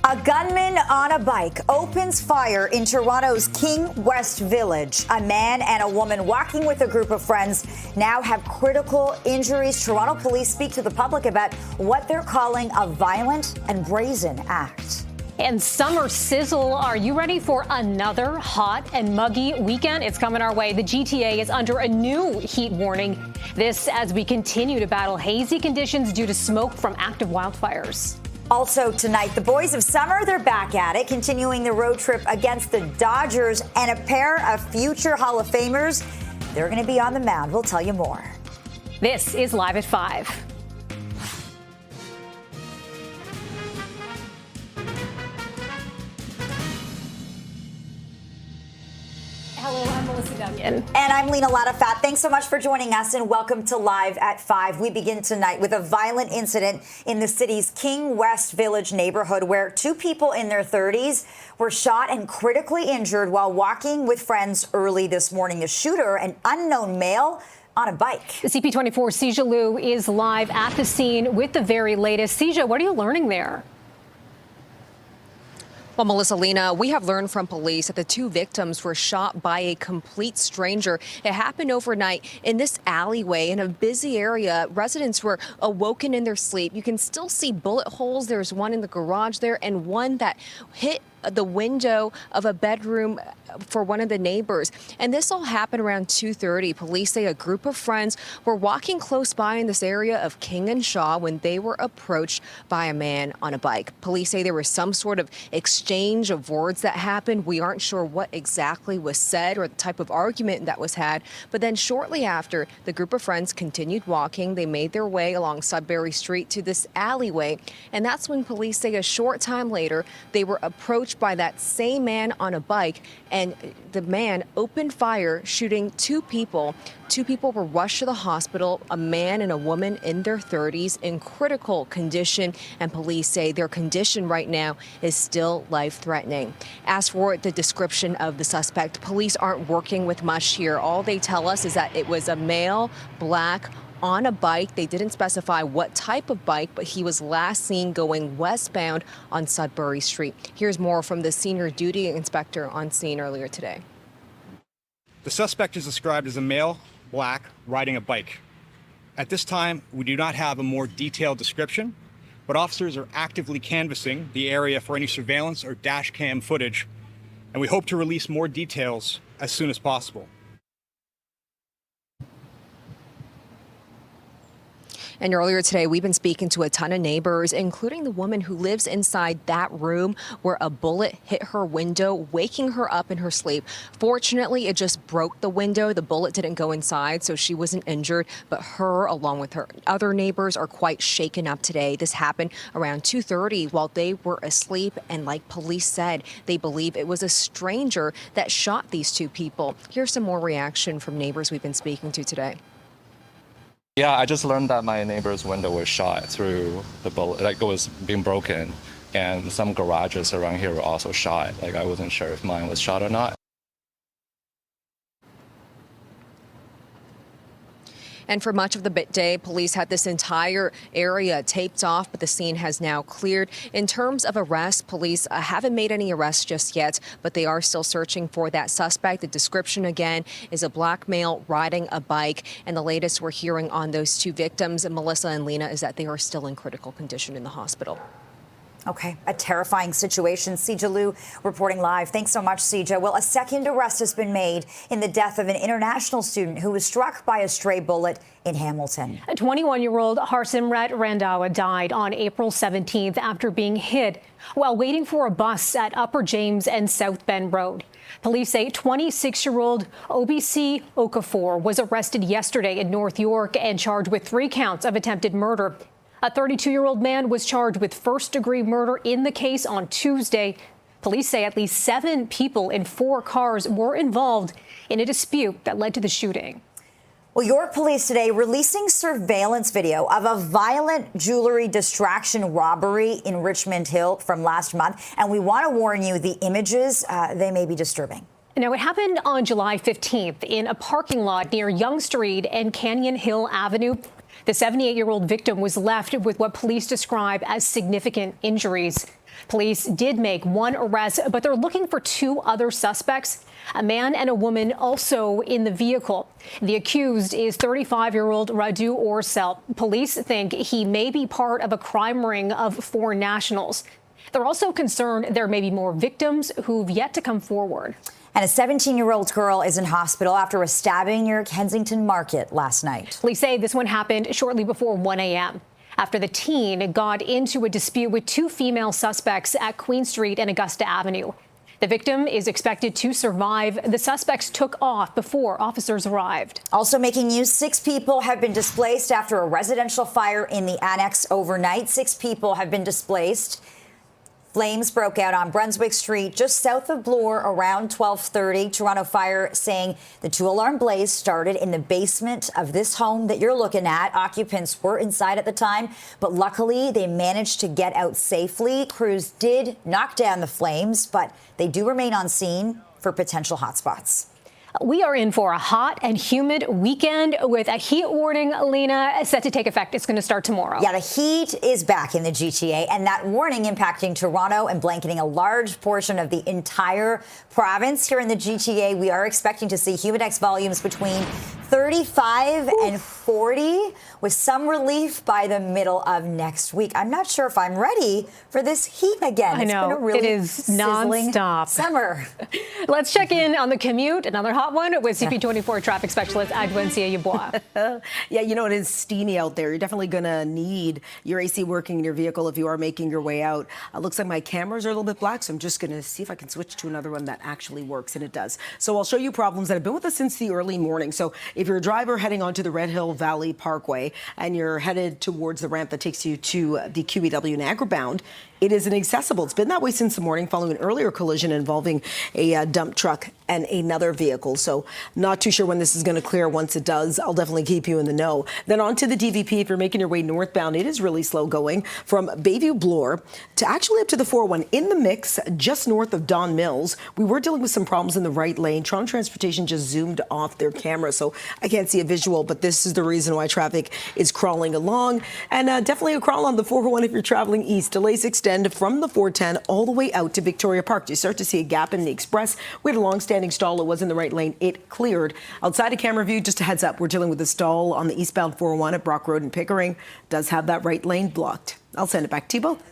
A gunman on a bike opens fire in Toronto's King West Village. A man and a woman walking with a group of friends now have critical injuries. Toronto police speak to the public about what they're calling a violent and brazen act. And summer sizzle. Are you ready for another hot and muggy weekend? It's coming our way. The GTA is under a new heat warning. This as we continue to battle hazy conditions due to smoke from active wildfires. Also tonight, the boys of summer, they're back at it, continuing the road trip against the Dodgers, and a pair of future Hall of Famers. They're going to be on the mound. We'll tell you more. This is Live at 5. Hello, I'm Melissa Duncan. And I'm Lena Latafat. Thanks so much for joining us and welcome to Live at 5. We begin tonight with a violent incident in the city's King West Village neighborhood where two people in their 30s were shot and critically injured while walking with friends early this morning. The shooter, an unknown male, on a bike. The CP24 Sija Liu is live at the scene with the very latest. Sija, what are you learning there? Well, Melissa, Lena, we have learned from police that the two victims were shot by a complete stranger. It happened overnight in this alleyway in a busy area. Residents were awoken in their sleep. You can still see bullet holes. There's one in the garage there and one that hit the window of a bedroom for one of the neighbors. And this all happened around 2:30. Police say a group of friends were walking close by in this area of King and Shaw when they were approached by a man on a bike. Police say there was some sort of exchange of words that happened. We aren't sure what exactly was said or the type of argument that was had. But then shortly after, the group of friends continued walking. They made their way along Sudbury Street to this alleyway. And that's when police say a short time later, they were approached by that same man on a bike, and the man opened fire, shooting two people. Two people were rushed to the hospital, a man and a woman in their 30s in critical condition, and police say their condition right now is still life-threatening. As for the description of the suspect, police aren't working with much here. All they tell us is that it was a male, black, on a bike. They didn't specify what type of bike, but he was last seen going westbound on Sudbury Street. Here's more from the senior duty inspector on scene earlier today. The suspect is described as a male, black, riding a bike. At this time, we do not have a more detailed description, but officers are actively canvassing the area for any surveillance or dash cam footage, and we hope to release more details as soon as possible. And earlier today, we've been speaking to a ton of neighbors, including the woman who lives inside that room where a bullet hit her window, waking her up in her sleep. Fortunately, it just broke the window. The bullet didn't go inside, so she wasn't injured. But her, along with her other neighbors, are quite shaken up today. This happened around 2:30 while they were asleep. And like police said, they believe it was a stranger that shot these two people. Here's some more reaction from neighbors we've been speaking to today. Yeah, I just learned that my neighbor's window was shot through the bullet, like it was being broken, and some garages around here were also shot. Like I wasn't sure if mine was shot or not. And for much of the day, police had this entire area taped off, but the scene has now cleared. In terms of arrests, police haven't made any arrests just yet, but they are still searching for that suspect. The description, again, is a black male riding a bike. And the latest we're hearing on those two victims, Melissa and Lena, is that they are still in critical condition in the hospital. Okay, a terrifying situation. Sija Liu reporting live. Thanks so much, Sija. Well, a second arrest has been made in the death of an international student who was struck by a stray bullet in Hamilton. A 21-year-old Harsimrat Randhawa died on April 17th after being hit while waiting for a bus at Upper James and South Bend Road. Police say 26-year-old Obisi Okafor was arrested yesterday in North York and charged with 3 counts of attempted murder. A 32-year-old man was charged with first-degree murder in the case on Tuesday. Police say at least 7 people in 4 cars were involved in a dispute that led to the shooting. Well, York police today releasing surveillance video of a violent jewelry distraction robbery in Richmond Hill from last month. And we want to warn you, the images, they may be disturbing. Now, it happened on July 15th in a parking lot near Yonge Street and Canyon Hill Avenue. The 78-year-old victim was left with what police describe as significant injuries. Police did make one arrest, but they're looking for two other suspects, a man and a woman also in the vehicle. The accused is 35-year-old Radu Orsel. Police think he may be part of a crime ring of foreign nationals. They're also concerned there may be more victims who've yet to come forward. And a 17-year-old girl is in hospital after a stabbing near Kensington Market last night. Police say this one happened shortly before 1 a.m. after the teen got into a dispute with two female suspects at Queen Street and Augusta Avenue. The victim is expected to survive. The suspects took off before officers arrived. Also making news, 6 people have been displaced after a residential fire in the Annex overnight. 6 people have been displaced. Flames broke out on Brunswick Street just south of Bloor around 12:30. Toronto Fire saying the 2-alarm blaze started in the basement of this home that you're looking at. Occupants were inside at the time, but luckily they managed to get out safely. Crews did knock down the flames, but they do remain on scene for potential hotspots. We are in for a hot and humid weekend with a heat warning, Lena, set to take effect. It's going to start tomorrow. Yeah, the heat is back in the GTA, and that warning impacting Toronto and blanketing a large portion of the entire province. Here in the GTA, we are expecting to see humidex volumes between 35 and 40, with some relief by the middle of next week. I'm not sure if I'm ready for this heat again. I know, it's been a really it is sizzling nonstop summer. Let's check in on the commute. Another hot one with CP24 traffic specialist Agwencia Yeboah. Yeah, you know, it is steamy out there. You're definitely going to need your AC working in your vehicle if you are making your way out. Looks like my cameras are a little bit black, so I'm just going to see if I can switch to another one that actually works, and it does. So I'll show you problems that have been with us since the early morning. So if you're a driver heading onto the Red Hill Valley Parkway and you're headed towards the ramp that takes you to the QEW Niagara bound, it is inaccessible. It's been that way since the morning following an earlier collision involving a dump truck and another vehicle. So not too sure when this is going to clear. Once it does, I'll definitely keep you in the know. Then on to the DVP. If you're making your way northbound, it is really slow going from Bayview Bloor to actually up to the 401 in the mix just north of Don Mills. We were dealing with some problems in the right lane. Toronto Transportation just zoomed off their camera, so I can't see a visual, but this is the reason why traffic is crawling along. And definitely a crawl on the 401 if you're traveling east. Delays extend from the 410 all the way out to Victoria Park. You start to see a gap in the express. We had a long-standing stall. It was in the right lane. It cleared. Outside of camera view, just a heads up, we're dealing with a stall on the eastbound 401 at Brock Road and Pickering. Does have that right lane blocked. I'll send it back to you both.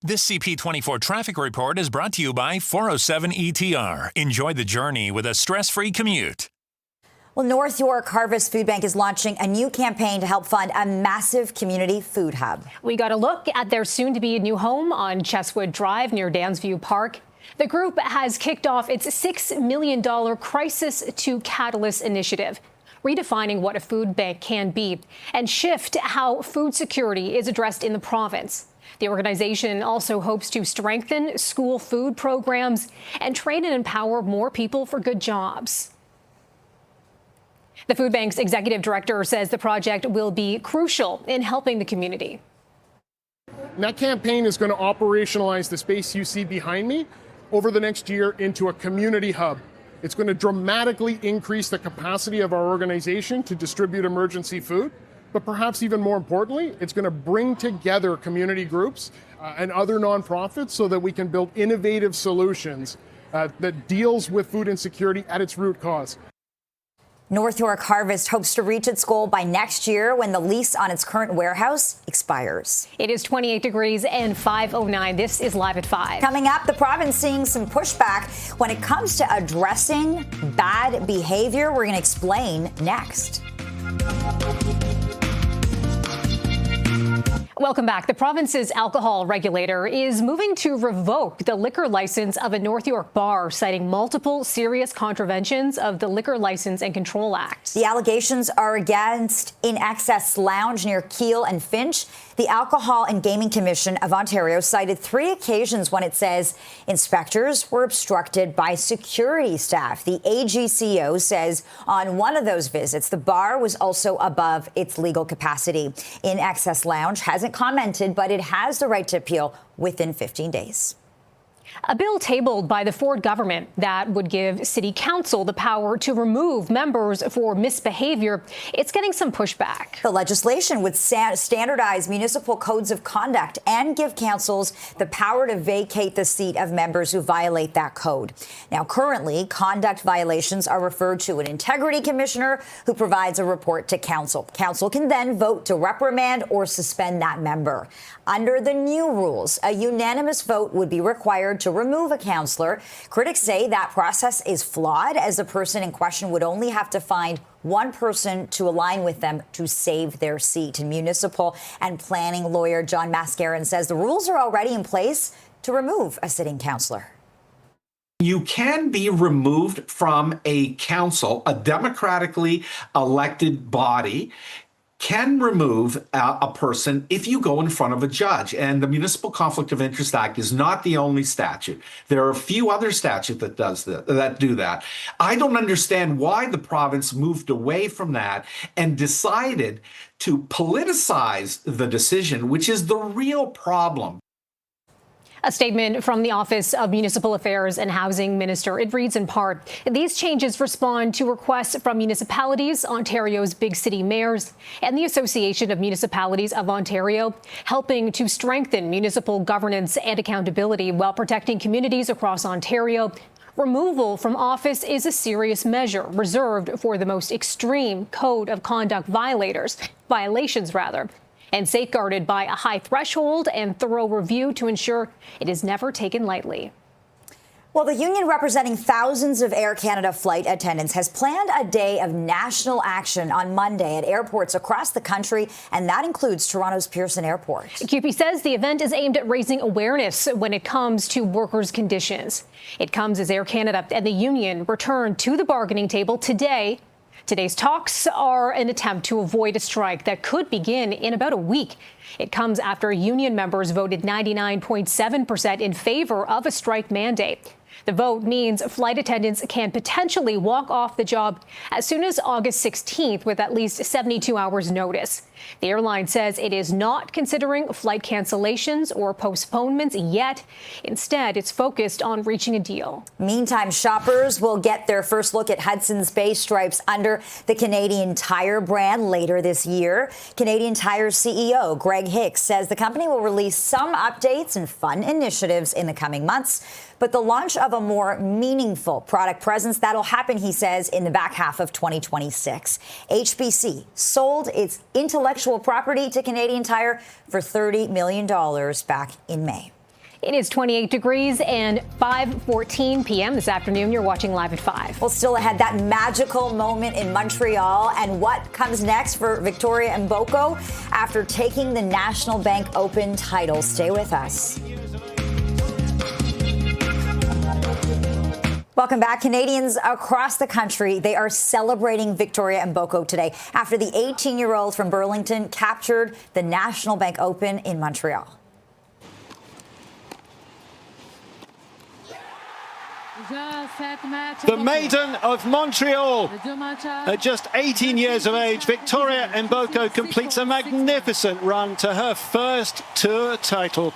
This CP24 traffic report is brought to you by 407 ETR. Enjoy the journey with a stress-free commute. Well, North York Harvest Food Bank is launching a new campaign to help fund a massive community food hub. We got a look at their soon-to-be new home on Chesswood Drive near Dansview Park. The group has kicked off its $6 million Crisis to Catalyst initiative, redefining what a food bank can be and shift how food security is addressed in the province. The organization also hopes to strengthen school food programs and train and empower more people for good jobs. The food bank's executive director says the project will be crucial in helping the community. And that campaign is going to operationalize the space you see behind me over the next year into a community hub. It's going to dramatically increase the capacity of our organization to distribute emergency food. But perhaps even more importantly, it's going to bring together community groups and other nonprofits so that we can build innovative solutions that deals with food insecurity at its root cause. North York Harvest hopes to reach its goal by next year when the lease on its current warehouse expires. It is 28 degrees and 5:09. This is Live at 5. Coming up, the province seeing some pushback when it comes to addressing bad behavior. We're going to explain next. Welcome back. The province's alcohol regulator is moving to revoke the liquor license of a North York bar, citing multiple serious contraventions of the Liquor License and Control Act. The allegations are against In Excess Lounge near Keele and Finch. The Alcohol and Gaming Commission of Ontario cited 3 occasions when it says inspectors were obstructed by security staff. The AGCO says on one of those visits, the bar was also above its legal capacity. In Excess Lounge hasn't commented, but it has the right to appeal within 15 days. A bill tabled by the Ford government that would give City Council the power to remove members for misbehavior. It's getting some pushback. The legislation would standardize municipal codes of conduct and give councils the power to vacate the seat of members who violate that code. Now, currently, conduct violations are referred to an integrity commissioner who provides a report to council. Council can then vote to reprimand or suspend that member. Under the new rules, a unanimous vote would be required to remove a councillor. Critics say that process is flawed, as the person in question would only have to find one person to align with them to save their seat. And municipal and planning lawyer John Mascaron says the rules are already in place to remove a sitting councillor. You can be removed from a council, a democratically elected body can remove a person if you go in front of a judge. And the Municipal Conflict of Interest Act is not the only statute. There are a few other statutes that do that. I don't understand why the province moved away from that and decided to politicize the decision, which is the real problem. A statement from the Office of Municipal Affairs and Housing Minister. It reads in part, these changes respond to requests from municipalities, Ontario's big city mayors, and the Association of Municipalities of Ontario, helping to strengthen municipal governance and accountability while protecting communities across Ontario. Removal from office is a serious measure reserved for the most extreme code of conduct violations, and safeguarded by a high threshold and thorough review to ensure it is never taken lightly. Well, the union representing thousands of Air Canada flight attendants has planned a day of national action on Monday at airports across the country, and that includes Toronto's Pearson Airport. CUPE says the event is aimed at raising awareness when it comes to workers' conditions. It comes as Air Canada and the union return to the bargaining table today. Today's talks are an attempt to avoid a strike that could begin in about a week. It comes after union members voted 99.7% in favor of a strike mandate. The vote means flight attendants can potentially walk off the job as soon as August 16th with at least 72 hours notice. The airline says it is not considering flight cancellations or postponements yet. Instead, it's focused on reaching a deal. Meantime, shoppers will get their first look at Hudson's Bay stripes under the Canadian Tire brand later this year. Canadian Tire's CEO, Greg Hicks, says the company will release some updates and fun initiatives in the coming months. But the launch of a more meaningful product presence, that'll happen, he says, in the back half of 2026. HBC sold its intellectual property to Canadian Tire for $30 million back in May. It is 28 degrees and 5:14 p.m. this afternoon. You're watching Live at 5. Well, still ahead, that magical moment in Montreal and what comes next for Victoria Mboko after taking the National Bank Open title. Stay with us. Welcome back. Canadians across the country, they are celebrating Victoria Mboko today after the 18-year-old from Burlington captured the National Bank Open in Montreal. The maiden of Montreal, at just 18 years of age, Victoria Mboko completes a magnificent run to her first tour title.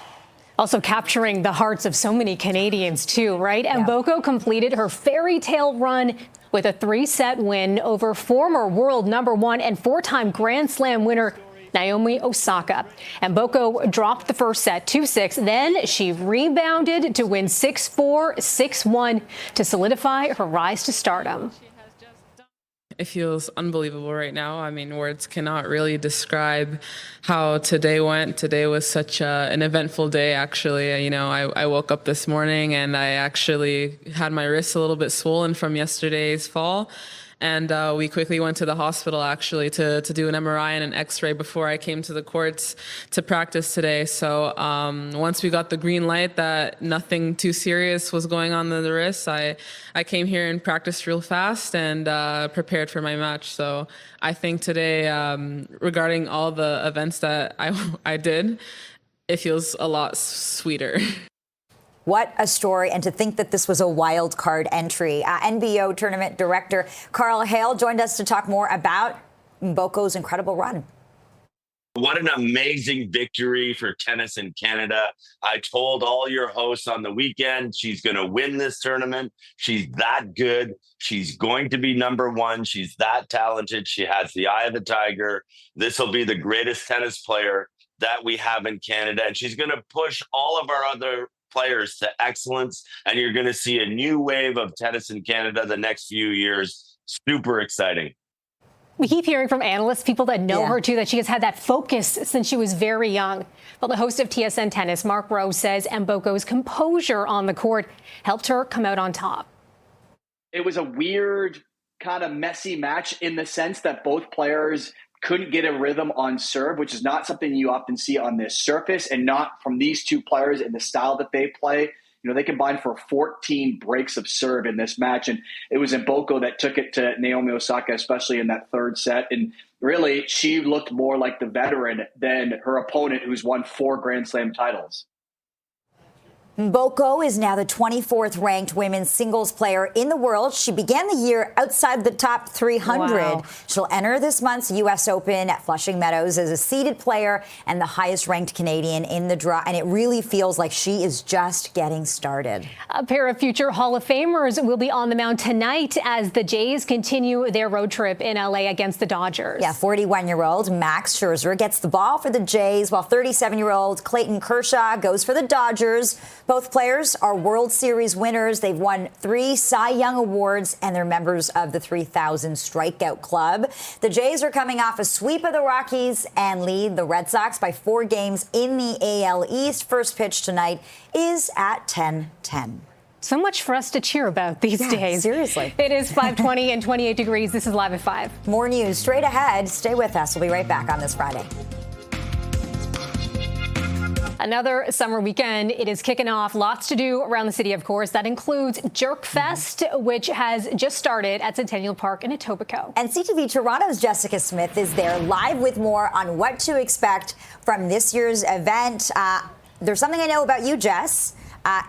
Also capturing the hearts of so many Canadians, too, right? Yeah. Mboko completed her fairy tale run with a 3-set win over former world #1 and 4-time Grand Slam winner Naomi Osaka. Mboko dropped the first set 2-6. Then she rebounded to win 6-4, 6-1 to solidify her rise to stardom. It feels unbelievable right now. I mean, words cannot really describe how today went. Today was such an eventful day, actually. You know, I woke up this morning and I actually had my wrists a little bit swollen from yesterday's fall. And we quickly went to the hospital, actually, to do an MRI and an X-ray before I came to the courts to practice today. So once we got the green light that nothing too serious was going on in the wrist, I came here and practiced real fast and prepared for my match. So I think today, regarding all the events that I did, it feels a lot sweeter. What a story, and to think that this was a wild card entry. NBO tournament director Carl Hale joined us to talk more about Mboko's incredible run. What an amazing victory for tennis in Canada. I told all your hosts on the weekend, she's going to win this tournament. She's that good. She's going to be number one. She's that talented. She has the eye of the tiger. This will be the greatest tennis player that we have in Canada. And she's going to push all of our other players to excellence. And you're going to see a new wave of tennis in Canada the next few years. Super exciting. We keep hearing from analysts, people that know her too, that she has had that focus since she was very young. Well, the host of TSN Tennis, Mark Rowe, says Mboko's composure on the court helped her come out on top. It was a weird, kind of messy match in the sense that both players couldn't get a rhythm on serve, which is not something you often see on this surface, and not from these two players in the style that they play. You know, they combined for 14 breaks of serve in this match, and it was Mboko that took it to Naomi Osaka, especially in that third set. And really, she looked more like the veteran than her opponent, who's won 4 Grand Slam titles. Mboko is now the 24th ranked women's singles player in the world. She began the year outside the top 300. Wow. She'll enter this month's U.S. Open at Flushing Meadows as a seeded player and the highest ranked Canadian in the draw. And it really feels like she is just getting started. A pair of future Hall of Famers will be on the mound tonight as the Jays continue their road trip in L.A. against the Dodgers. Yeah, 41-year-old Max Scherzer gets the ball for the Jays, while 37-year-old Clayton Kershaw goes for the Dodgers. Both players are World Series winners. They've won 3 Cy Young Awards, and they're members of the 3,000 Strikeout Club. The Jays are coming off a sweep of the Rockies and lead the Red Sox by 4 games in the AL East. First pitch tonight is at 10:10. So much for us to cheer about these days. Seriously. It is 5:20 and 28 degrees. This is Live at 5. More news straight ahead. Stay with us. We'll be right back on this Friday. Another summer weekend. It is kicking off. Lots to do around the city, of course. That includes Jerkfest, which has just started at Centennial Park in Etobicoke. And CTV Toronto's Jessica Smith is there live with more on what to expect from this year's event. There's something I know about you, Jess.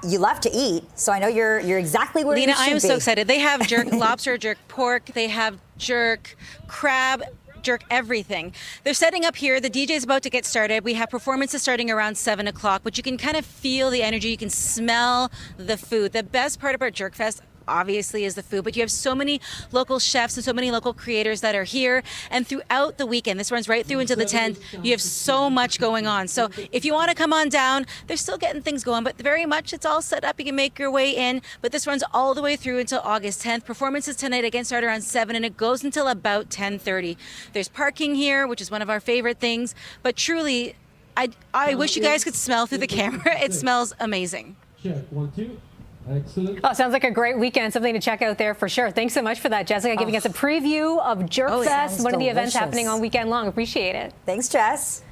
You love to eat, so I know you're exactly where Lena, you should be. I am so excited. They have jerk lobster, jerk pork. They have jerk crab, jerk everything. They're setting up here. The DJ is about to get started. We have performances starting around 7 o'clock, but you can kind of feel the energy. You can smell the food. The best part about Jerkfest, obviously, is the food, but you have so many local chefs and so many local creators that are here. And throughout the weekend, this runs right through into the 10th, you have so much going on. So if you want to come on down, they're still getting things going, but very much it's all set up. You can make your way in, but this runs all the way through until August 10th. Performances tonight again start around 7 and it goes until about 10:30. There's parking here, which is one of our favorite things, but truly, I wish you guys could smell through the camera. It smells amazing. Check, 1, 2. Excellent. Oh, sounds like a great weekend. Something to check out there for sure. Thanks so much for that, Jessica, giving us a preview of Jerkfest, one of the events happening on weekend long. Appreciate it. Thanks, Jess.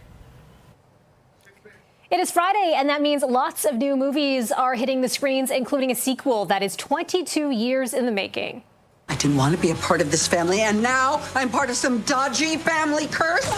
It is Friday, and that means lots of new movies are hitting the screens, including a sequel that is 22 years in the making. I didn't want to be a part of this family, and now I'm part of some dodgy family curse.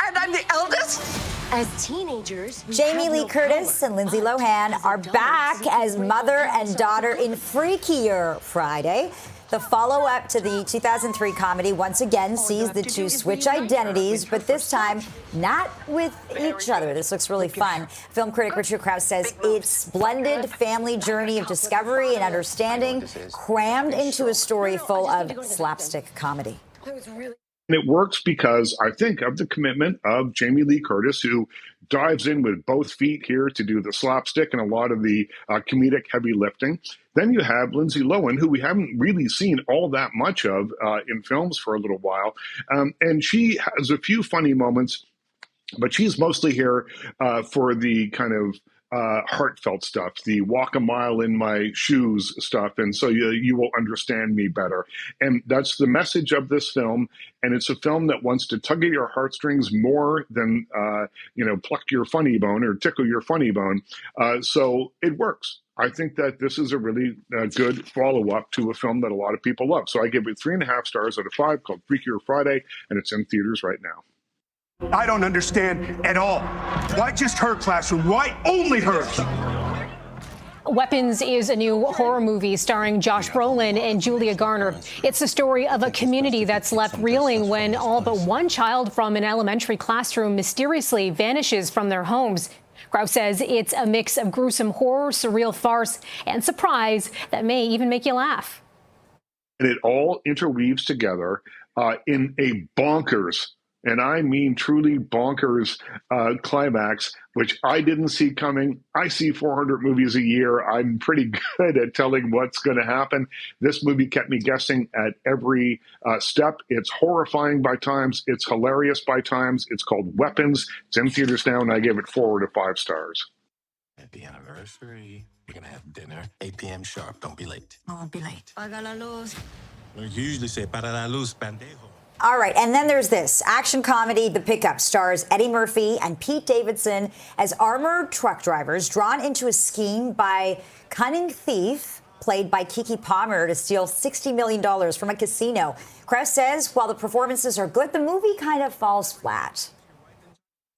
And I'm the eldest. As teenagers, Jamie Lee Curtis and Lindsay Lohan are back as mother and daughter in Freakier Friday. The follow-up to the 2003 comedy once again sees the two switch identities, but this time not with each other. This looks really fun. Film critic Richard Krause says it's blended family journey of discovery and understanding crammed into a story full of slapstick comedy. And it works because I think of the commitment of Jamie Lee Curtis, who dives in with both feet here to do the slapstick and a lot of the comedic heavy lifting. Then you have Lindsay Lohan, who we haven't really seen all that much of in films for a little while. And she has a few funny moments, but she's mostly here for the kind of heartfelt stuff, the walk a mile in my shoes stuff. And so you will understand me better. And that's the message of this film. And it's a film that wants to tug at your heartstrings more than, pluck your funny bone or tickle your funny bone. So it works. I think that this is a really good follow-up to a film that a lot of people love. So I give it 3.5 stars out of 5, called Freakier Friday, and it's in theaters right now. I don't understand at all. Why just her classroom? Why only hers? Weapons is a new horror movie starring Josh Brolin and Julia Garner. It's the story of a community that's left reeling when all but one child from an elementary classroom mysteriously vanishes from their homes. Kraus says it's a mix of gruesome horror, surreal farce, and surprise that may even make you laugh. And it all interweaves together in a bonkers, and I mean truly bonkers climax, which I didn't see coming. I see 400 movies a year. I'm pretty good at telling what's going to happen. This movie kept me guessing at every step. It's horrifying by times. It's hilarious by times. It's called Weapons. It's in theaters now, and I gave it 4 out of 5 stars. Happy anniversary. We're going to have dinner, 8 p.m. sharp. Don't be late. I won't be late. Paga la luz. You usually say, para la luz, pendejo. All right, and then there's this. Action comedy The Pickup stars Eddie Murphy and Pete Davidson as armored truck drivers drawn into a scheme by cunning thief, played by Keke Palmer, to steal $60 million from a casino. Kraus says while the performances are good, the movie kind of falls flat.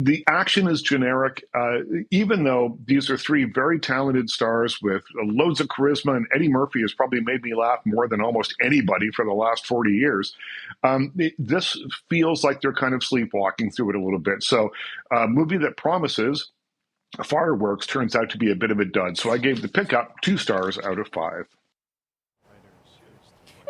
The action is generic, even though these are 3 very talented stars with loads of charisma, and Eddie Murphy has probably made me laugh more than almost anybody for the last 40 years. This feels like they're kind of sleepwalking through it a little bit. So a movie that promises fireworks turns out to be a bit of a dud. So I gave The Pickup 2 stars out of 5.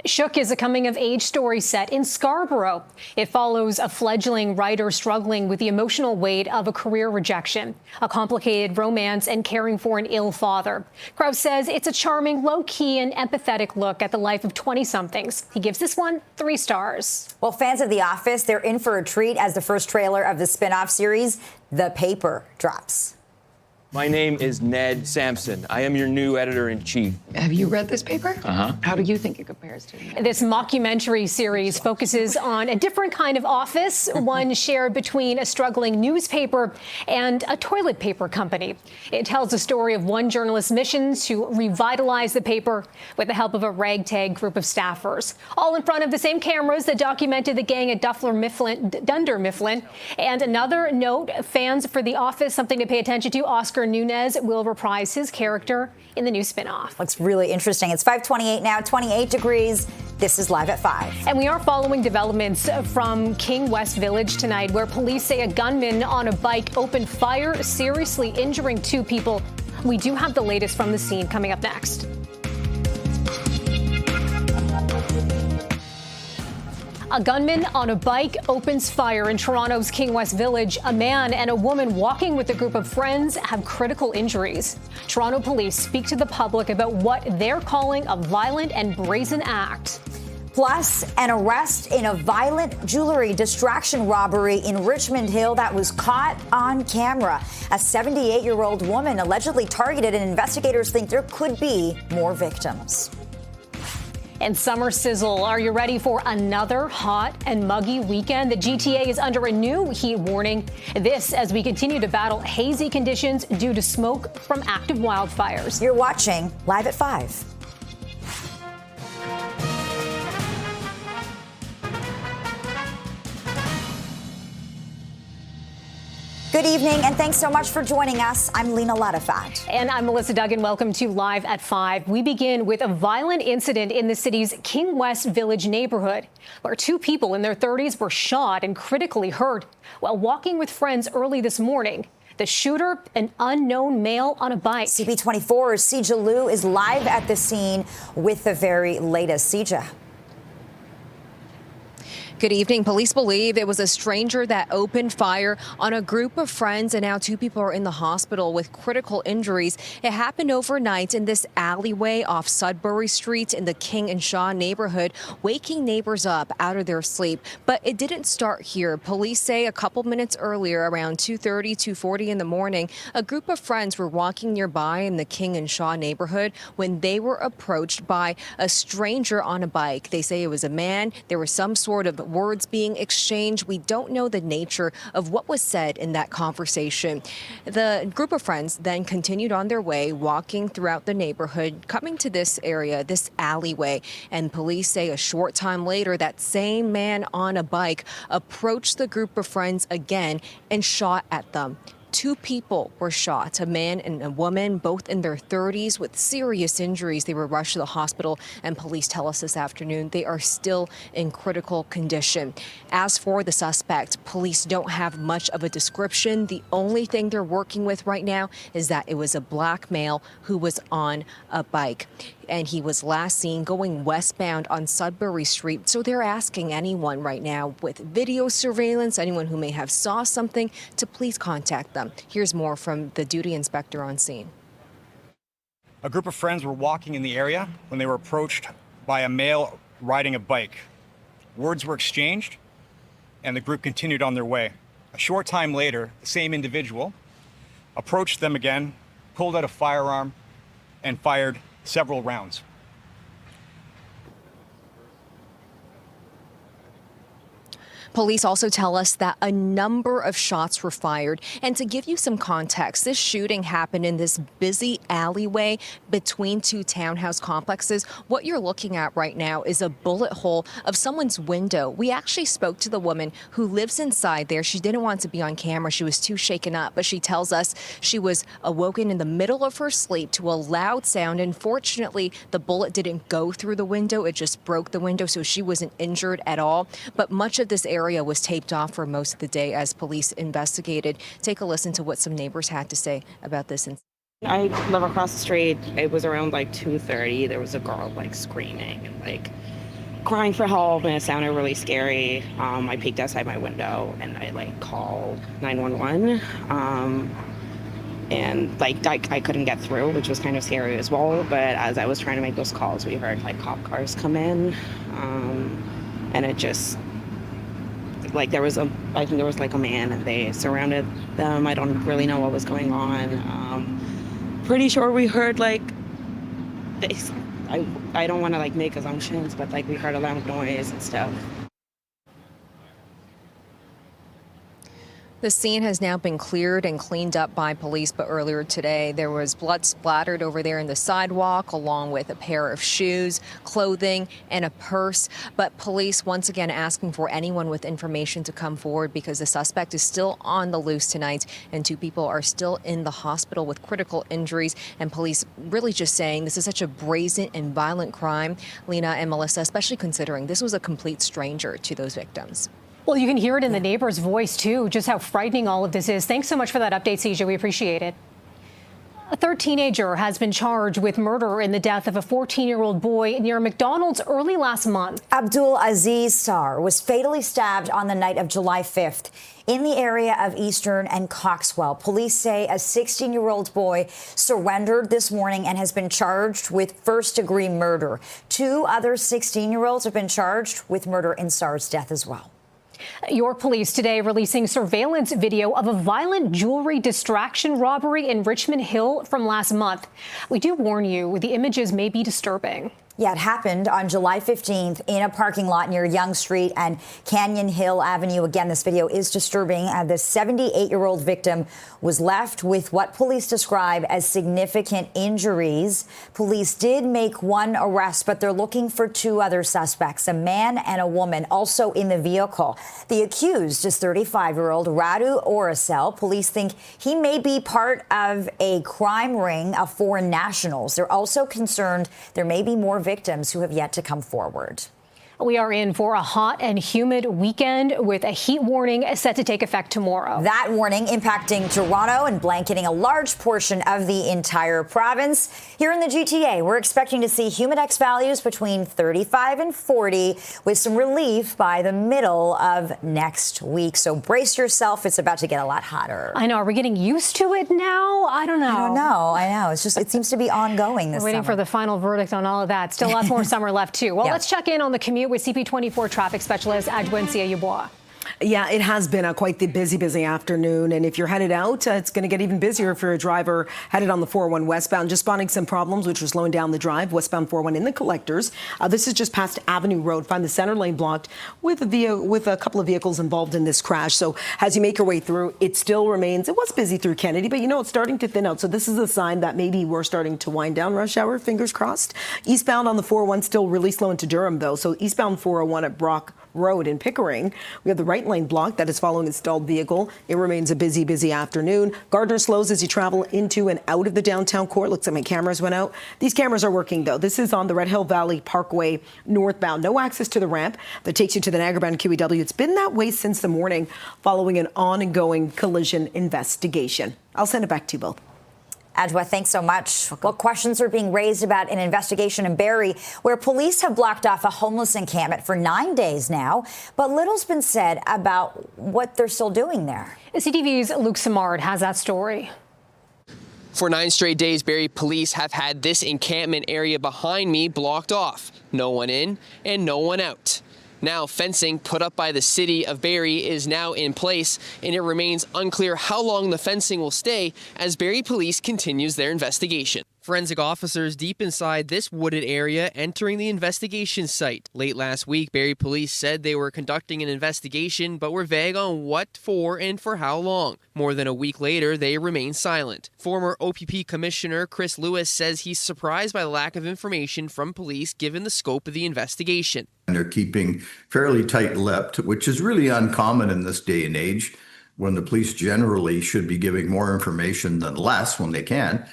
Shook is a coming-of-age story set in Scarborough. It follows a fledgling writer struggling with the emotional weight of a career rejection, a complicated romance, and caring for an ill father. Kraus says it's a charming, low-key, and empathetic look at the life of 20-somethings. He gives this one 3 stars. Well, fans of The Office, they're in for a treat as the first trailer of the spin-off series, The Paper, drops. My name is Ned Sampson. I am your new editor-in-chief. Have you read this paper? Uh-huh. How do you think it compares to? This mockumentary series focuses on a different kind of office, one shared between a struggling newspaper and a toilet paper company. It tells the story of one journalist's mission to revitalize the paper with the help of a ragtag group of staffers, all in front of the same cameras that documented the gang at Dunder Mifflin. And another note, fans for The Office, something to pay attention to, Oscar Nunez will reprise his character in the new spinoff. Looks really interesting. It's 5:28 now, 28 degrees. This is Live at 5. And we are following developments from King West Village tonight, where police say a gunman on a bike opened fire, seriously injuring 2 people. We do have the latest from the scene coming up next. A gunman on a bike opens fire in Toronto's King West Village. A man and a woman walking with a group of friends have critical injuries. Toronto police speak to the public about what they're calling a violent and brazen act. Plus, an arrest in a violent jewelry distraction robbery in Richmond Hill that was caught on camera. A 78-year-old woman allegedly targeted, and investigators think there could be more victims. And summer sizzle. Are you ready for another hot and muggy weekend? The GTA is under a new heat warning. This as we continue to battle hazy conditions due to smoke from active wildfires. You're watching Live at 5. Good evening, and thanks so much for joining us. I'm Lena Latafat. And I'm Melissa Duggan. Welcome to Live at 5. We begin with a violent incident in the city's King West Village neighborhood, where 2 people in their 30s were shot and critically hurt while walking with friends early this morning. The shooter, an unknown male on a bike. CP24's Sija Liu is live at the scene with the very latest. Sija. Good evening. Police believe it was a stranger that opened fire on a group of friends, and now 2 people are in the hospital with critical injuries. It happened overnight in this alleyway off Sudbury Street in the King and Shaw neighborhood, waking neighbors up out of their sleep. But it didn't start here. Police say a couple minutes earlier, around 2:30, 2:40 in the morning, a group of friends were walking nearby in the King and Shaw neighborhood when they were approached by a stranger on a bike. They say it was a man. There was some sort of words being exchanged. We don't know the nature of what was said in that conversation. The group of friends then continued on their way, walking throughout the neighborhood, coming to this area, this alleyway. And police say a short time later, that same man on a bike approached the group of friends again and shot at them. 2 people were shot, a man and a woman, both in their 30s with serious injuries. They were rushed to the hospital, and police tell us this afternoon they are still in critical condition. As for the suspect, police don't have much of a description. The only thing they're working with right now is that it was a black male who was on a bike, and he was last seen going westbound on Sudbury Street. So they're asking anyone right now with video surveillance, anyone who may have saw something, to please contact them. Here's more from the duty inspector on scene. A group of friends were walking in the area when they were approached by a male riding a bike. Words were exchanged, and the group continued on their way. A short time later, the same individual approached them again, pulled out a firearm, and fired several rounds. Police also tell us that a number of shots were fired. And to give you some context, this shooting happened in this busy alleyway between 2 townhouse complexes. What you're looking at right now is a bullet hole of someone's window. We actually spoke to the woman who lives inside there. She didn't want to be on camera. She was too shaken up, but she tells us she was awoken in the middle of her sleep to a loud sound. And fortunately, the bullet didn't go through the window. It just broke the window, so she wasn't injured at all. But much of this area was taped off for most of the day as police investigated. Take a listen to what some neighbors had to say about this incident. I live across the street. It was around like 2:30. There was a girl like screaming and like crying for help, and it sounded really scary. I peeked outside my window and I like called 911. And like I couldn't get through, which was kind of scary as well. But as I was trying to make those calls, we heard like cop cars come in, and it just like I think there was like a man, and they surrounded them. I don't really know what was going on. Pretty sure we heard like I don't want to like make assumptions, but like we heard a loud noise and stuff. The scene has now been cleared and cleaned up by police, but earlier today there was blood splattered over there in the sidewalk, along with a pair of shoes, clothing, and a purse. But police once again asking for anyone with information to come forward, because the suspect is still on the loose tonight and 2 people are still in the hospital with critical injuries. And police really just saying this is such a brazen and violent crime, Lena and Melissa, especially considering this was a complete stranger to those victims. Well, you can hear it in the neighbor's voice, too, just how frightening all of this is. Thanks so much for that update, CJ. We appreciate it. A third teenager has been charged with murder in the death of a 14-year-old boy near McDonald's early last month. Abdul Aziz Sar was fatally stabbed on the night of July 5th in the area of Eastern and Coxwell. Police say a 16-year-old boy surrendered this morning and has been charged with first-degree murder. 2 other 16-year-olds have been charged with murder in Sar's death as well. York police today releasing surveillance video of a violent jewelry distraction robbery in Richmond Hill from last month. We do warn you, the images may be disturbing. Yeah, it happened on July 15th in a parking lot near Yonge Street and Canyon Hill Avenue. Again, this video is disturbing. The 78-year-old victim was left with what police describe as significant injuries. Police did make 1 arrest, but they're looking for 2 other suspects, a man and a woman, also in the vehicle. The accused is 35-year-old Radu Oracel. Police think he may be part of a crime ring of foreign nationals. They're also concerned there may be more victims who have yet to come forward. We are in for a hot and humid weekend with a heat warning set to take effect tomorrow. That warning impacting Toronto and blanketing a large portion of the entire province. Here in the GTA, we're expecting to see humidex values between 35 and 40 with some relief by the middle of next week. So brace yourself. It's about to get a lot hotter. I know. Are we getting used to it now? I don't know. I know. It's just, it seems to be ongoing this We're waiting summer. for the final verdict on all of that. Still lots more summer left, too. Well, let's check in on the commute with CP24 traffic specialist Adwencia Yeboah. Yeah, it has been quite the busy afternoon. And if you're headed out, it's going to get even busier if you're a driver headed on the 401 westbound. Just spotting some problems, which are slowing down the drive westbound 401 in the collectors. This is just past Avenue Road. Find the center lane blocked with a couple of vehicles involved in this crash. So as you make your way through, it still remains. It was busy through Kennedy, but it's starting to thin out. So this is a sign that maybe we're starting to wind down rush hour. Fingers crossed. Eastbound on the 401 still really slow into Durham, though. So eastbound 401 at Brock Road in Pickering. We have the right lane blocked. That is following a stalled vehicle. It remains a busy afternoon. Gardner slows as you travel into and out of the downtown core. Looks like my cameras went out. These cameras are working, though. This is on the Red Hill Valley Parkway northbound. No access to the ramp that takes you to the Niagara Bound QEW. It's been that way since the morning following an ongoing collision investigation. I'll send it back to you both. Adwa, thanks so much. Well, questions are being raised about an investigation in Barrie where police have blocked off a homeless encampment for 9 days now. But little's been said about what they're still doing there. CTV's Luke Simard has that story. For 9 straight days, Barrie police have had this encampment area behind me blocked off. No one in and no one out. Now, fencing put up by the city of Barrie is now in place, and it remains unclear how long the fencing will stay as Barrie police continues their investigation. Forensic officers deep inside this wooded area entering the investigation site. Late last week, Barrie police said they were conducting an investigation but were vague on what for and for how long. More than a week later, they remain silent. Former OPP Commissioner Chris Lewis says he's surprised by the lack of information from police given the scope of the investigation. And they're keeping fairly tight-lipped, which is really uncommon in this day and age when the police generally should be giving more information than less when they can.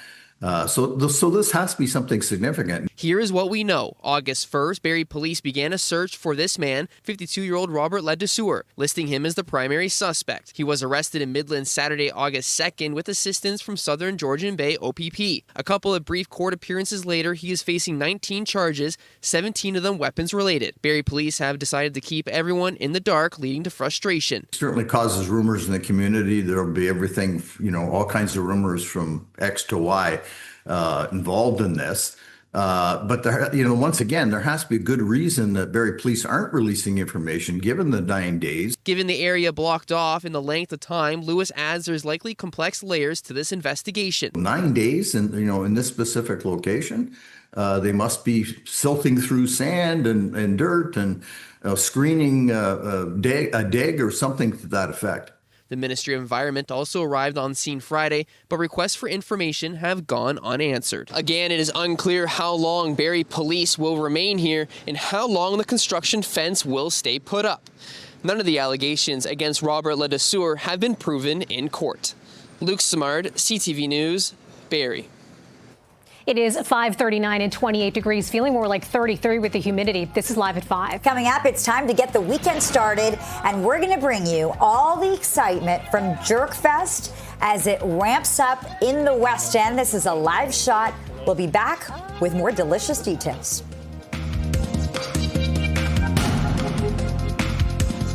So this has to be something significant. Here is what we know. August 1st, Barrie police began a search for this man, 52-year-old Robert Ledeseur, listing him as the primary suspect. He was arrested in Midland Saturday, August 2nd, with assistance from Southern Georgian Bay OPP. A couple of brief court appearances later, he is facing 19 charges, 17 of them weapons-related. Barrie police have decided to keep everyone in the dark, leading to frustration. It certainly causes rumors in the community. There'll be everything, all kinds of rumors from X to Y involved in this. But there, once again, there has to be a good reason that Barrie police aren't releasing information given the 9 days. Given the area blocked off and the length of time, Lewis adds there's likely complex layers to this investigation. 9 days, and in this specific location, they must be silting through sand and dirt and screening a dig or something to that effect. The Ministry of Environment also arrived on scene Friday, but requests for information have gone unanswered. Again, it is unclear how long Barrie police will remain here and how long the construction fence will stay put up. None of the allegations against Robert Ledeseur have been proven in court. Luke Simard, CTV News, Barrie. It is 5:39 and 28 degrees, feeling more like 33 with the humidity. This is Live at 5. Coming up, it's time to get the weekend started, and we're going to bring you all the excitement from Jerkfest as it ramps up in the West End. This is a live shot. We'll be back with more delicious details.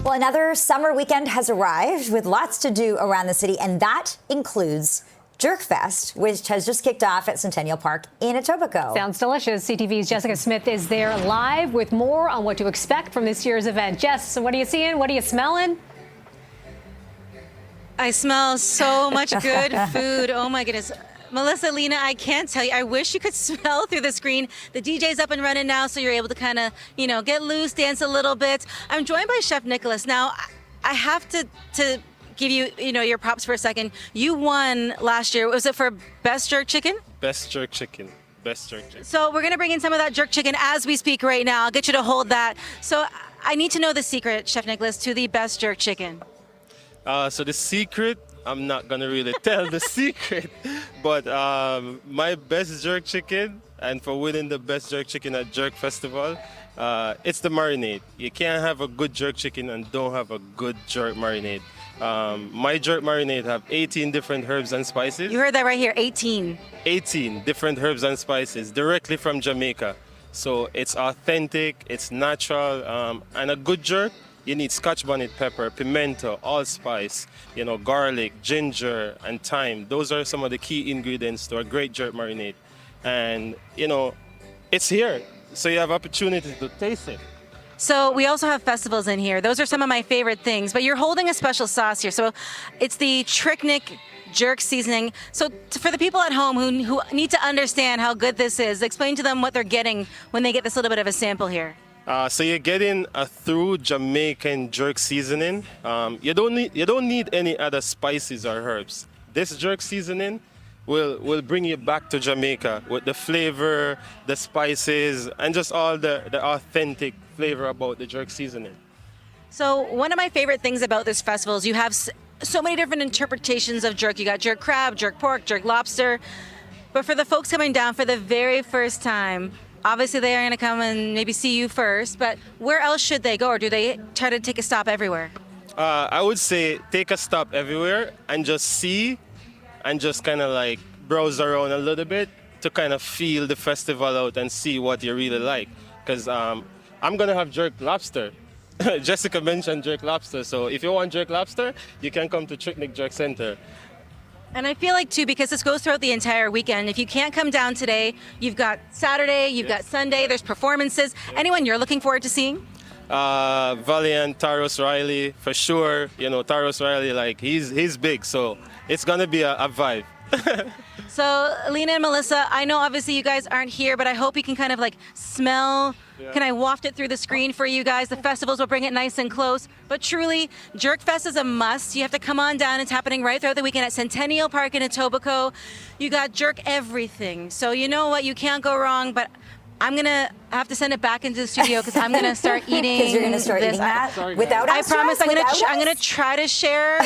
Well, another summer weekend has arrived with lots to do around the city, and that includes Jerkfest, which has just kicked off at Centennial Park in Etobicoke. Sounds delicious. CTV's Jessica Smith is there live with more on what to expect from this year's event. Jess, what are you seeing? What are you smelling? I smell so much good food. Oh, my goodness. Melissa, Lena, I can't tell you. I wish you could smell through the screen. The DJ's up and running now, so you're able to kind of, get loose, dance a little bit. I'm joined by Chef Nicholas. Now, I have to give you, your props for a second. You won last year. Was it for Best Jerk Chicken? Best Jerk Chicken. So we're going to bring in some of that jerk chicken as we speak right now. I'll get you to hold that. So I need to know the secret, Chef Nicholas, to the Best Jerk Chicken. So the secret, I'm not going to really tell the secret, but my Best Jerk Chicken, and for winning the Best Jerk Chicken at Jerk Festival, it's the marinade. You can't have a good jerk chicken and don't have a good jerk marinade. My jerk marinade have 18 different herbs and spices. You heard that right here, 18. 18 different herbs and spices directly from Jamaica. So it's authentic, it's natural, and a good jerk, you need Scotch bonnet pepper, pimento, allspice, garlic, ginger, and thyme. Those are some of the key ingredients to a great jerk marinade. And, it's here, so you have opportunity to taste it. So we also have festivals in here. Those are some of my favorite things, but you're holding a special sauce here. So it's the Tricknick jerk seasoning. So for the people at home who need to understand how good this is, explain to them what they're getting when they get this little bit of a sample here. So you're getting a true Jamaican jerk seasoning. You don't need any other spices or herbs. This jerk seasoning will bring you back to Jamaica with the flavor, the spices, and just all the authentic flavor about the jerk seasoning. So one of my favorite things about this festival is you have so many different interpretations of jerk. You got jerk crab, jerk pork, jerk lobster. But for the folks coming down for the very first time, obviously they are going to come and maybe see you first, but where else should they go, or do they try to take a stop everywhere? I would say take a stop everywhere and just see and just kind of like browse around a little bit to kind of feel the festival out and see what you really like. Because I'm going to have jerk lobster. Jessica mentioned jerk lobster, so if you want jerk lobster, you can come to Tricknick Jerk Center. And I feel like, too, because this goes throughout the entire weekend, if you can't come down today, you've got Saturday, you've got Sunday, there's performances. Anyone you're looking forward to seeing? Valiant, Taros Riley, for sure. You know, Taros Riley, like, he's big, so it's going to be a vibe. So, Lena and Melissa, I know obviously you guys aren't here, but I hope you can kind of like smell. Yeah. Can I waft it through the screen for you guys? The festivals will bring it nice and close. But truly, Jerkfest is a must. You have to come on down. It's happening right throughout the weekend at Centennial Park in Etobicoke. You got jerk everything. So you know what? You can't go wrong. But I'm going to have to send it back into the studio because I'm going to start eating. Because you're going to start eating that without us? I promise I'm going to try to share.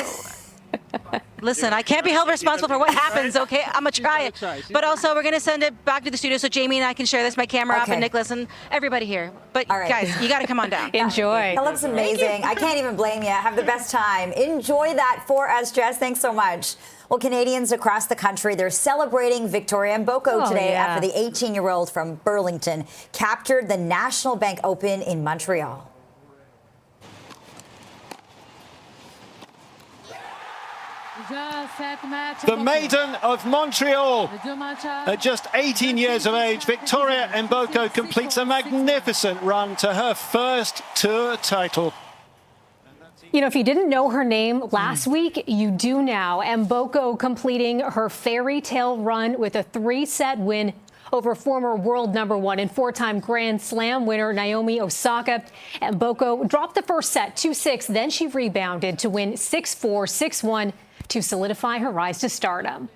Listen, I can't be held responsible for what happens, okay? I'm going to try it. But also, we're going to send it back to the studio so Jamie and I can share this, my camera up, and Nicholas and everybody here. But, guys, you got to come on down. Enjoy. That looks amazing. I can't even blame you. Have the best time. Enjoy that for us, Jess. Thanks so much. Well, Canadians across the country, they're celebrating Victoria Mboko today after the 18-year-old from Burlington captured the National Bank Open in Montreal. The maiden of Montreal. At just 18 years of age, Victoria Mboko completes a magnificent run to her first tour title. You know, if you didn't know her name last week, you do now. Mboko completing her fairy tale run with a 3-set win over former world #1 and 4-time Grand Slam winner Naomi Osaka. Mboko dropped the first set 2-6, then she rebounded to win 6-4, 6-1 to solidify her rise to stardom.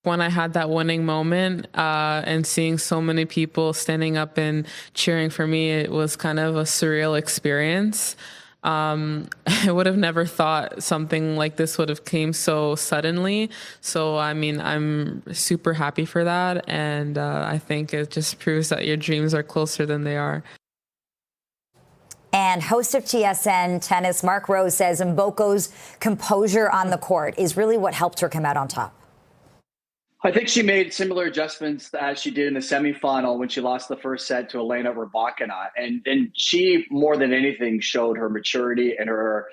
When I had that winning moment and seeing so many people standing up and cheering for me, it was kind of a surreal experience. I would have never thought something like this would have came so suddenly. So, I mean, I'm super happy for that. And I think it just proves that your dreams are closer than they are. And host of TSN Tennis, Mark Rose, says Mboko's composure on the court is really what helped her come out on top. I think she made similar adjustments as she did in the semifinal when she lost the first set to Elena Rybakina. And she, more than anything, showed her maturity and her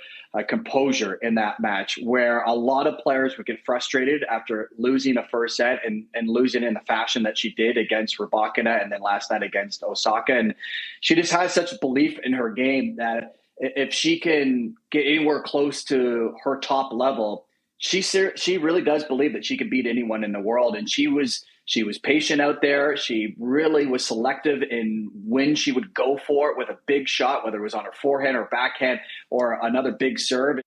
composure in that match, where a lot of players would get frustrated after losing a first set and losing in the fashion that she did against Rybakina and then last night against Osaka. And she just has such belief in her game that if she can get anywhere close to her top level, she really does believe that she can beat anyone in the world. And she was patient out there. She really was selective in when she would go for it with a big shot, whether it was on her forehand or backhand or another big serve.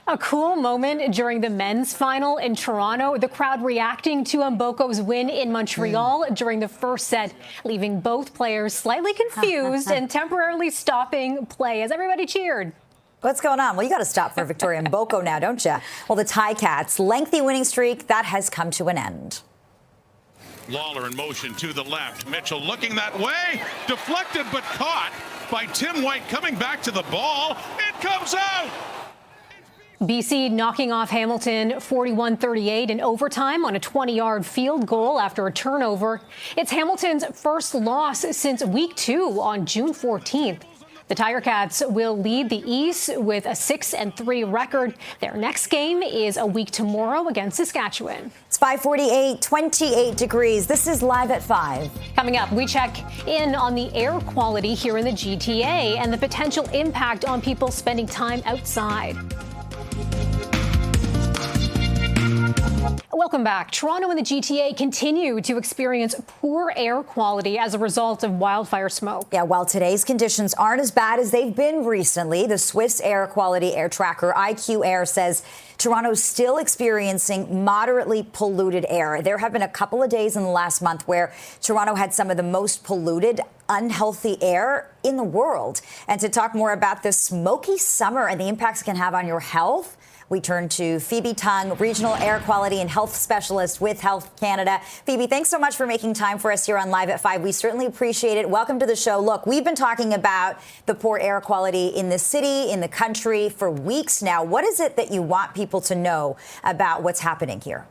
A cool moment during the men's final in Toronto. The crowd reacting to Mboko's win in Montreal during the first set, leaving both players slightly confused and temporarily stopping play as everybody cheered. What's going on? Well, you got to stop for Victoria Mboko now, don't you? Well, the Ticats' lengthy winning streak, that has come to an end. Lawler in motion to the left. Mitchell looking that way. Deflected but caught by Tim White coming back to the ball. It comes out. BC knocking off Hamilton 41-38 in overtime on a 20-yard field goal after a turnover. It's Hamilton's first loss since week 2 on June 14th. The Tiger Cats will lead the East with a 6-3 record. Their next game is a week tomorrow against Saskatchewan. It's 5:48, 28 degrees. This is Live at 5. Coming up, we check in on the air quality here in the GTA and the potential impact on people spending time outside. Welcome back. Toronto and the GTA continue to experience poor air quality as a result of wildfire smoke. Yeah, while today's conditions aren't as bad as they've been recently, the Swiss air quality air tracker IQ Air says Toronto's still experiencing moderately polluted air. There have been a couple of days in the last month where Toronto had some of the most polluted, unhealthy air in the world. And to talk more about this smoky summer and the impacts it can have on your health, we turn to Phoebe Tung, Regional Air Quality and Health Specialist with Health Canada. Phoebe, thanks so much for making time for us here on Live at 5. We certainly appreciate it. Welcome to the show. Look, we've been talking about the poor air quality in the city, in the country for weeks now. What is it that you want people to know about what's happening here?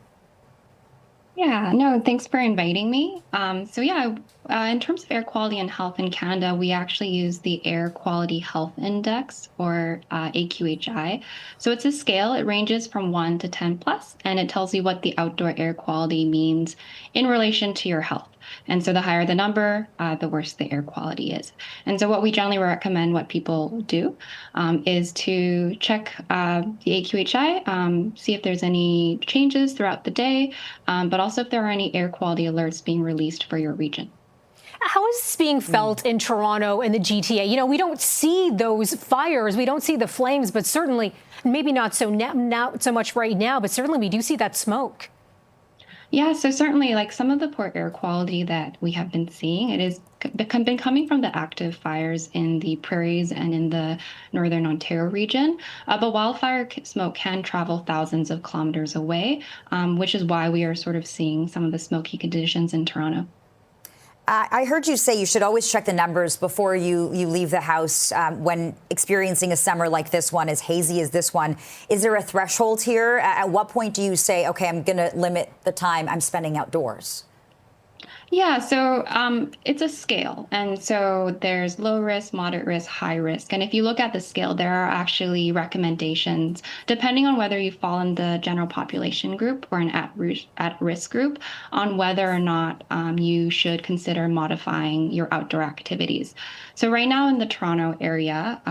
Yeah, no, thanks for inviting me. In terms of air quality and health in Canada, we actually use the Air Quality Health Index, or AQHI. So it's a scale. It ranges from 1 to 10 plus, and it tells you what the outdoor air quality means in relation to your health. And so the higher the number, the worse the air quality is. And so what we generally recommend what people do is to check the AQHI, see if there's any changes throughout the day, but also if there are any air quality alerts being released for your region. How is this being felt in Toronto and the GTA? You know, we don't see those fires, we don't see the flames, but certainly, maybe not so much right now, but certainly we do see that smoke. Yeah, so certainly, like some of the poor air quality that we have been seeing, it has been coming from the active fires in the prairies and in the northern Ontario region. But wildfire smoke can travel thousands of kilometers away, which is why we are sort of seeing some of the smoky conditions in Toronto. I heard you say you should always check the numbers before you leave the house when experiencing a summer like this one, as hazy as this one. Is there a threshold here? At what point do you say, okay, I'm going to limit the time I'm spending outdoors? Yeah, so it's a scale. And so there's low risk, moderate risk, high risk. And if you look at the scale, there are actually recommendations, depending on whether you fall in the general population group or an at-risk group, on whether or not you should consider modifying your outdoor activities. So right now in the Toronto area,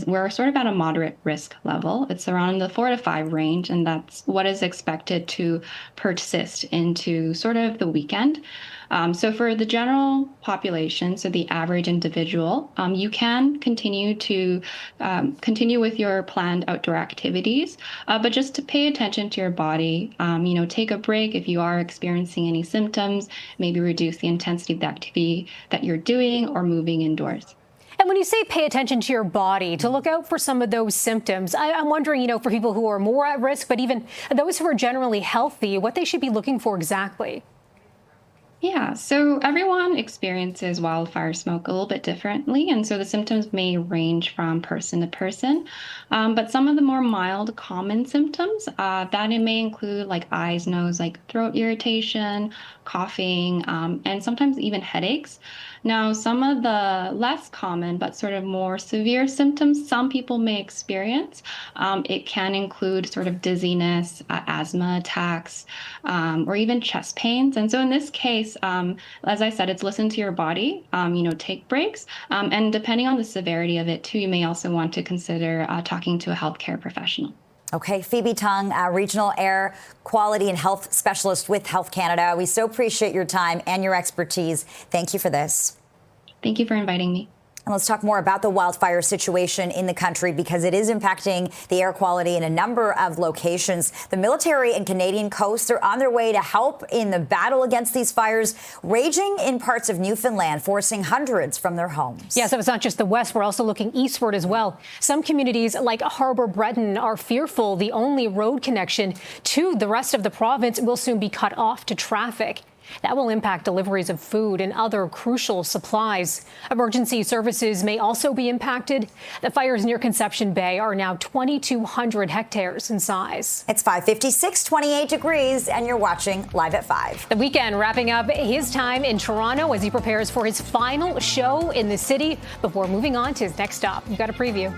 we're sort of at a moderate risk level. It's around the 4 to 5 range, and that's what is expected to persist into sort of the weekend. So for the general population, so the average individual, you can continue with your planned outdoor activities, but just to pay attention to your body, take a break if you are experiencing any symptoms, maybe reduce the intensity of the activity that you're doing or moving indoors. And when you say pay attention to your body, to look out for some of those symptoms, I'm wondering, for people who are more at risk, but even those who are generally healthy, what they should be looking for exactly. Yeah, so everyone experiences wildfire smoke a little bit differently, and so the symptoms may range from person to person. But some of the more mild, common symptoms that it may include like eyes, nose, like throat irritation, coughing, and sometimes even headaches. Now, some of the less common but sort of more severe symptoms some people may experience, it can include sort of dizziness, asthma attacks, or even chest pains. And so in this case, as I said, it's listen to your body, take breaks. And depending on the severity of it, too, you may also want to consider talking to a healthcare professional. Okay, Phoebe Tung, Regional Air Quality and Health Specialist with Health Canada. We so appreciate your time and your expertise. Thank you for this. Thank you for inviting me. And let's talk more about the wildfire situation in the country, because it is impacting the air quality in a number of locations. The military and Canadian coasts are on their way to help in the battle against these fires raging in parts of Newfoundland, forcing hundreds from their homes. Yeah, so it's not just the west. We're also looking eastward as well. Some communities like Harbour Breton are fearful the only road connection to the rest of the province will soon be cut off to traffic. That will impact deliveries of food and other crucial supplies. Emergency services may also be impacted. The fires near Conception Bay are now 2,200 hectares in size. It's 5:56, 28 degrees, and you're watching Live at 5. The Weeknd wrapping up his time in Toronto as he prepares for his final show in the city before moving on to his next stop. We've got a preview.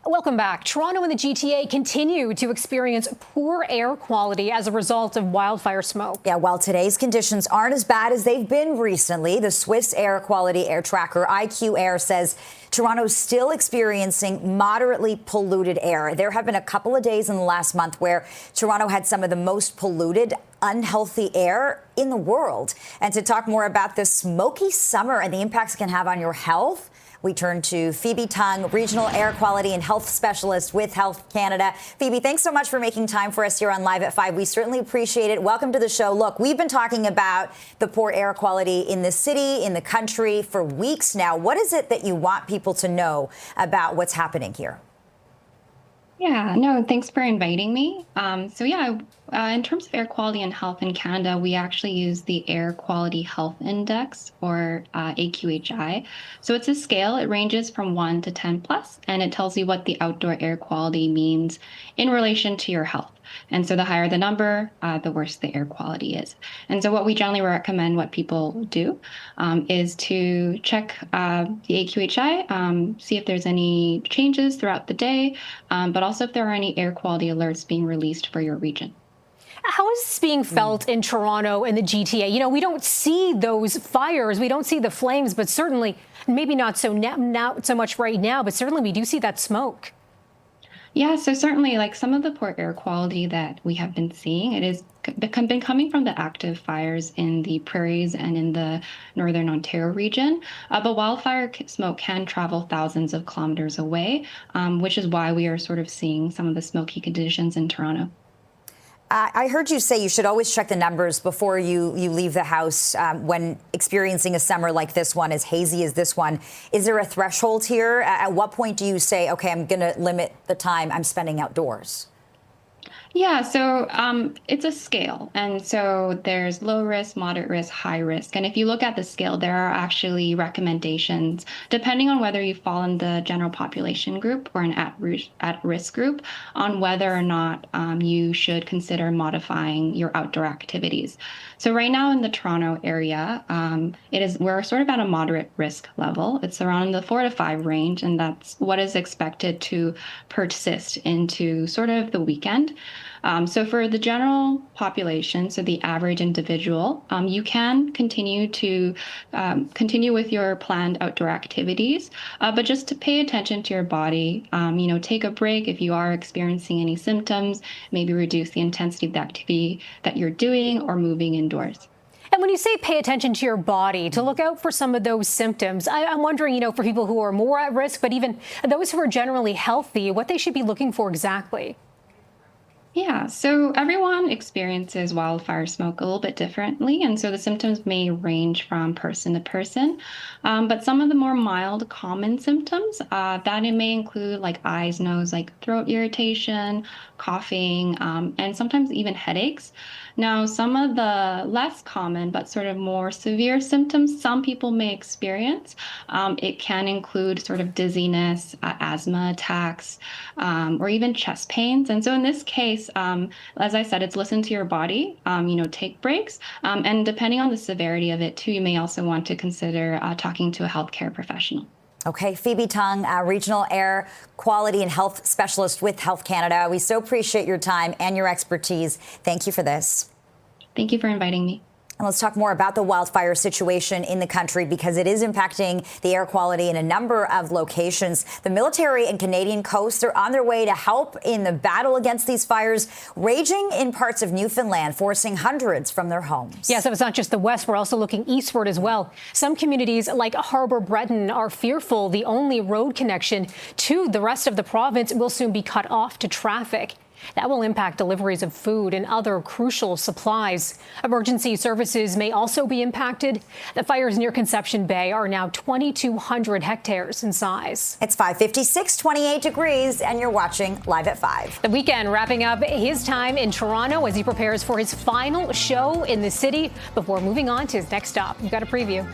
Welcome back. Toronto and the GTA continue to experience poor air quality as a result of wildfire smoke. Yeah, while today's conditions aren't as bad as they've been recently, the Swiss air quality air tracker IQ Air says Toronto's still experiencing moderately polluted air. There have been a couple of days in the last month where Toronto had some of the most polluted, unhealthy air in the world. And to talk more about the smoky summer and the impacts it can have on your health, we turn to Phoebe Tung, Regional Air Quality and Health Specialist with Health Canada. Phoebe, thanks so much for making time for us here on Live at 5. We certainly appreciate it. Welcome to the show. Look, we've been talking about the poor air quality in the city, in the country for weeks now. What is it that you want people to know about what's happening here? Yeah, no, thanks for inviting me. In terms of air quality and health in Canada, we actually use the Air Quality Health Index, or AQHI. So it's a scale. It ranges from 1 to 10 plus, and it tells you what the outdoor air quality means in relation to your health. And so the higher the number, the worse the air quality is. And so what we generally recommend what people do is to check the AQHI, see if there's any changes throughout the day, but also if there are any air quality alerts being released for your region. How is this being felt in Toronto and the GTA? You know, we don't see those fires, we don't see the flames, but certainly, maybe not so much right now, but certainly we do see that smoke. Yeah, so certainly, like some of the poor air quality that we have been seeing, it has been coming from the active fires in the prairies and in the northern Ontario region. But wildfire smoke can travel thousands of kilometers away, which is why we are sort of seeing some of the smoky conditions in Toronto. I heard you say you should always check the numbers before you leave the house when experiencing a summer like this one, as hazy as this one. Is there a threshold here? At what point do you say, okay, I'm going to limit the time I'm spending outdoors? Yeah, so it's a scale. And so there's low risk, moderate risk, high risk. And if you look at the scale, there are actually recommendations, depending on whether you fall in the general population group or an at-risk group, on whether or not you should consider modifying your outdoor activities. So right now in the Toronto area, we're sort of at a moderate risk level. It's around the 4 to 5 range, and that's what is expected to persist into sort of the weekend. So for the general population, so the average individual, you can continue with your planned outdoor activities, but just to pay attention to your body, take a break if you are experiencing any symptoms, maybe reduce the intensity of the activity that you're doing or moving indoors. And when you say pay attention to your body, to look out for some of those symptoms, I'm wondering, for people who are more at risk, but even those who are generally healthy, what they should be looking for exactly. Yeah, so everyone experiences wildfire smoke a little bit differently, and so the symptoms may range from person to person. But some of the more mild, common symptoms that it may include like eyes, nose, like throat irritation, coughing, and sometimes even headaches. Now, some of the less common but sort of more severe symptoms some people may experience, it can include sort of dizziness, asthma attacks, or even chest pains. And so in this case, as I said, it's listen to your body, take breaks. And depending on the severity of it, too, you may also want to consider talking to a healthcare professional. Okay, Phoebe Tung, Regional Air Quality and Health Specialist with Health Canada. We so appreciate your time and your expertise. Thank you for this. Thank you for inviting me. And let's talk more about the wildfire situation in the country, because it is impacting the air quality in a number of locations. The military and Canadian coasts are on their way to help in the battle against these fires raging in parts of Newfoundland, forcing hundreds from their homes. Yeah, so it's not just the west. We're also looking eastward as well. Some communities like Harbour Breton are fearful the only road connection to the rest of the province will soon be cut off to traffic. That will impact deliveries of food and other crucial supplies. Emergency services may also be impacted. The fires near Conception Bay are now 2,200 hectares in size. It's 5:56, 28 degrees, and you're watching Live at 5. The Weeknd wrapping up his time in Toronto as he prepares for his final show in the city before moving on to his next stop. We've got a preview.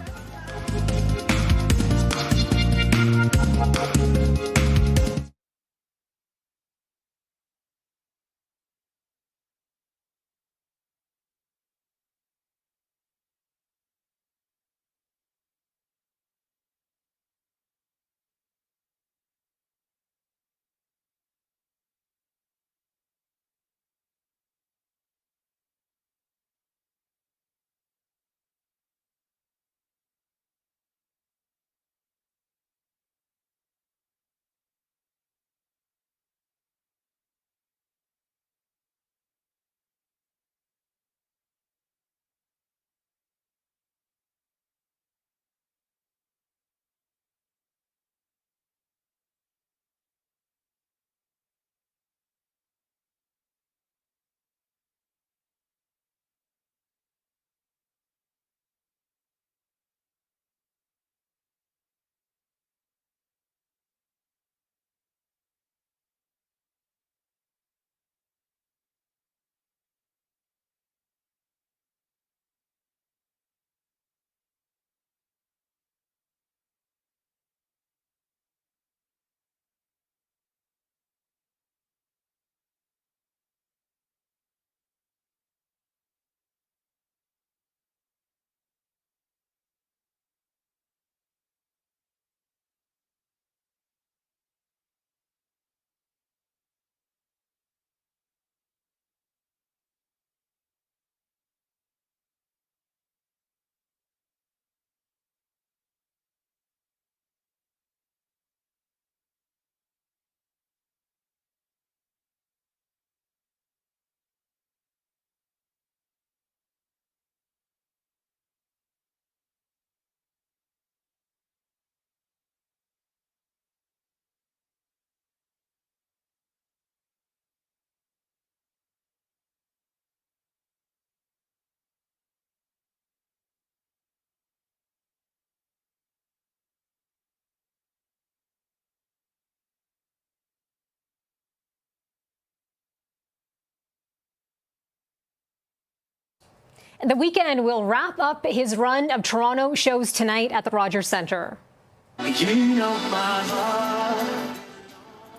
The Weeknd will wrap up his run of Toronto shows tonight at the Rogers Centre.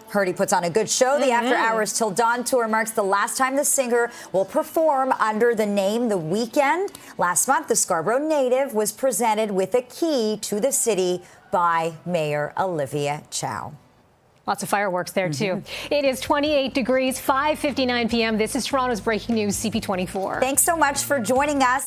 Heard he puts on a good show. The After Hours Till Dawn tour marks the last time the singer will perform under the name The Weeknd. Last month, the Scarborough native was presented with a key to the city by Mayor Olivia Chow. Lots of fireworks there, too. It is 28 degrees, 5:59 p.m. This is Toronto's breaking news, CP24. Thanks so much for joining us.